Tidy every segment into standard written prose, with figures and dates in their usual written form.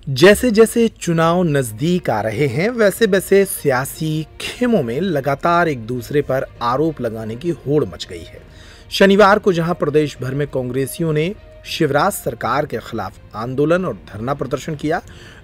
जैसे जैसे चुनाव नजदीक आ रहे हैं वैसे वैसे सियासी खेमों में लगातार एक दूसरे पर आरोप लगाने की होड़ मच गई है। शनिवार को जहां प्रदेश भर में कांग्रेसियों ने शिवराज सरकार के खिलाफ आंदोलन और धरना प्रदर्शन किया,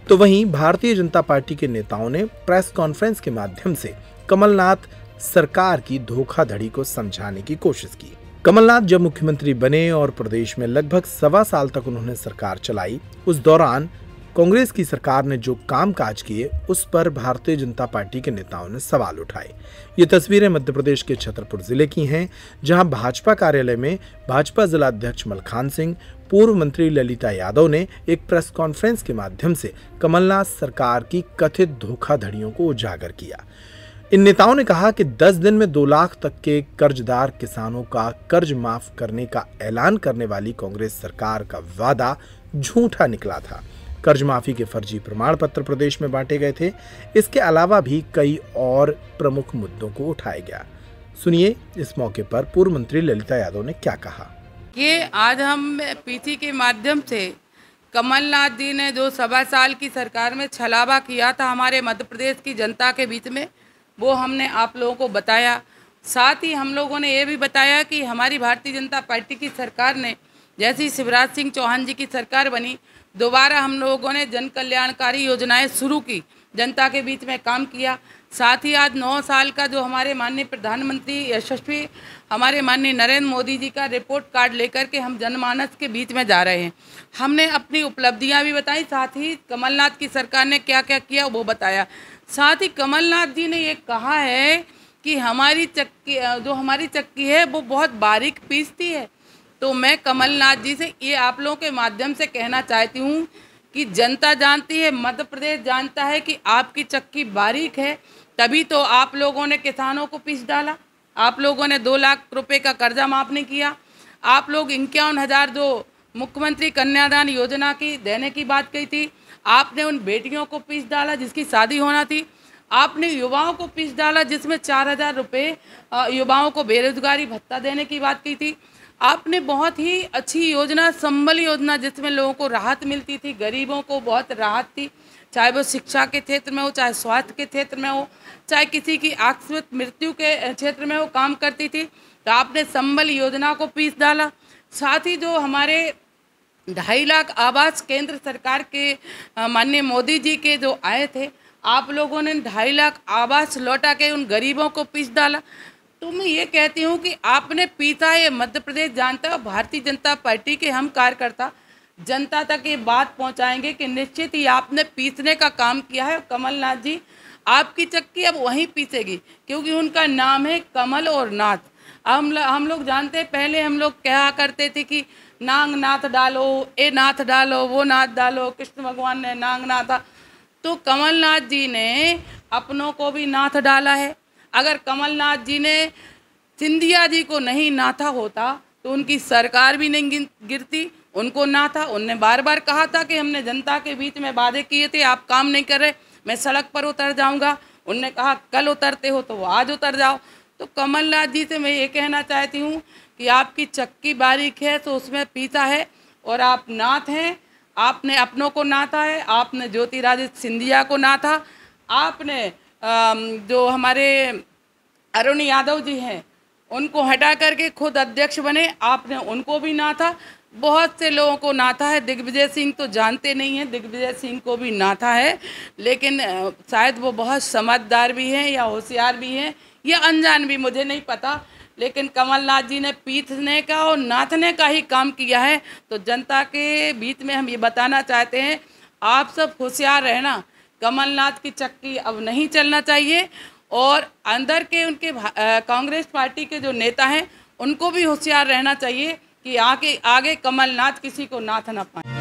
तो वहीं भारतीय जनता पार्टी के नेताओं ने प्रेस कॉन्फ्रेंस के माध्यम से कमलनाथ सरकार की धोखाधड़ी को समझाने की कोशिश की। कमलनाथ जब मुख्यमंत्री बने और प्रदेश में लगभग 1.25 साल तक उन्होंने सरकार चलाई, उस दौरान कांग्रेस की सरकार ने जो कामकाज किए उस पर भारतीय जनता पार्टी के नेताओं ने सवाल उठाए। ये तस्वीरें मध्य प्रदेश के छतरपुर जिले की हैं, जहां भाजपा कार्यालय में भाजपा जिला अध्यक्ष मलखान सिंह, पूर्व मंत्री ललिता यादव ने एक प्रेस कॉन्फ्रेंस के माध्यम से कमलनाथ सरकार की कथित धोखाधड़ियों को उजागर किया। इन नेताओं ने कहा कि 10 दिन में 2 लाख तक के कर्जदार किसानों का कर्ज माफ करने का ऐलान करने वाली कांग्रेस सरकार का वादा झूठा निकला था। कर्ज माफी के फर्जी प्रमाण पत्र प्रदेश में बांटे गए थे। इसके अलावा भी कई और प्रमुख मुद्दों को उठाया गया। सुनिए इस मौके पर पूर्व मंत्री ललिता यादव ने क्या कहा। कि आज हम पीसी के माध्यम से कमलनाथ जी ने जो 1.25 साल की सरकार में छलावा किया था हमारे मध्य प्रदेश की जनता के बीच में, वो हमने आप लोगों को बताया। साथ ही हम लोगों ने ये भी बताया कि हमारी भारतीय जनता पार्टी की सरकार ने जैसी शिवराज सिंह चौहान जी की सरकार बनी, दोबारा हम लोगों ने जन कल्याणकारी योजनाएं शुरू की, जनता के बीच में काम किया। साथ ही आज 9 साल का जो हमारे माननीय प्रधानमंत्री यशस्वी हमारे माननीय नरेंद्र मोदी जी का रिपोर्ट कार्ड लेकर के हम जनमानस के बीच में जा रहे हैं। हमने अपनी उपलब्धियां भी बताई, साथ ही कमलनाथ की सरकार ने क्या क्या किया वो बताया। साथ ही कमलनाथ जी ने ये कहा है कि हमारी चक्की है वो बहुत बारीक पीसती है। तो मैं कमलनाथ जी से ये आप लोगों के माध्यम से कहना चाहती हूँ कि जनता जानती है, मध्य प्रदेश जानता है कि आपकी चक्की बारीक है, तभी तो आप लोगों ने किसानों को पीस डाला। आप लोगों ने 2 लाख रुपए का कर्जा माफ नहीं किया। आप लोग 51,000 जो मुख्यमंत्री कन्यादान योजना की देने की बात कही थी, आपने उन बेटियों को पीस डाला जिसकी शादी होना थी। आपने युवाओं को पीस डाला जिसमें 4,000 रुपये युवाओं को बेरोजगारी भत्ता देने की बात की थी। आपने बहुत ही अच्छी योजना संबल योजना जिसमें लोगों को राहत मिलती थी, गरीबों को बहुत राहत थी, चाहे वो शिक्षा के क्षेत्र में हो, चाहे स्वास्थ्य के क्षेत्र में हो, चाहे किसी की आकस्मिक मृत्यु के क्षेत्र में वो काम करती थी। तो आपने संबल योजना को पीस डाला। साथ ही जो हमारे 2.5 लाख आवास केंद्र सरकार के माननीय मोदी जी के जो आए थे, आप लोगों ने 2.5 लाख आवास लौटा के उन गरीबों को पीस डाला। तो मैं ये कहती हूँ कि आपने पीसा, ये मध्य प्रदेश जानता है। भारतीय जनता पार्टी के हम कार्यकर्ता जनता तक ये बात पहुँचाएंगे कि निश्चित ही आपने पीसने का काम किया है। कमलनाथ जी, आपकी चक्की अब वहीं पीसेगी, क्योंकि उनका नाम है कमल और नाथ। हम लोग जानते हैं, पहले हम लोग कहा करते थे कि नांग नाथ डालो, ए नाथ डालो, वो नाथ डालो, कृष्ण भगवान ने नांग नाथा। तो कमलनाथ जी ने अपनों को भी नाथ डाला है। अगर कमलनाथ जी ने सिंधिया जी को नहीं नाथा होता तो उनकी सरकार भी नहीं गिरती। उनको नाथा, उनने बार बार कहा था कि हमने जनता के बीच में वादे किए थे, आप काम नहीं कर रहे, मैं सड़क पर उतर जाऊंगा। उनने कहा कल उतरते हो तो वो आज उतर जाओ। तो कमलनाथ जी से मैं ये कहना चाहती हूँ कि आपकी चक्की बारीक है तो उसमें पीसा है, और आप नाथ हैं। आपने अपनों को नाथा है, आपने ज्योतिरादित्य सिंधिया को नाथा, आपने जो हमारे अरुण यादव जी हैं उनको हटा करके खुद अध्यक्ष बने, आपने उनको भी नाथा। बहुत से लोगों को नाथा है। दिग्विजय सिंह तो जानते नहीं हैं, दिग्विजय सिंह को भी नाथा है, लेकिन शायद वो बहुत समझदार भी हैं या होशियार भी हैं या अनजान भी, मुझे नहीं पता। लेकिन कमलनाथ जी ने पीसने का और नाथने का ही काम किया है। तो जनता के बीच में हम ये बताना चाहते हैं, आप सब होशियार रहना। कमलनाथ की चक्की अब नहीं चलना चाहिए, और अंदर के उनके कांग्रेस पार्टी के जो नेता हैं उनको भी होशियार रहना चाहिए कि आगे कमलनाथ किसी को नाथ ना पाए।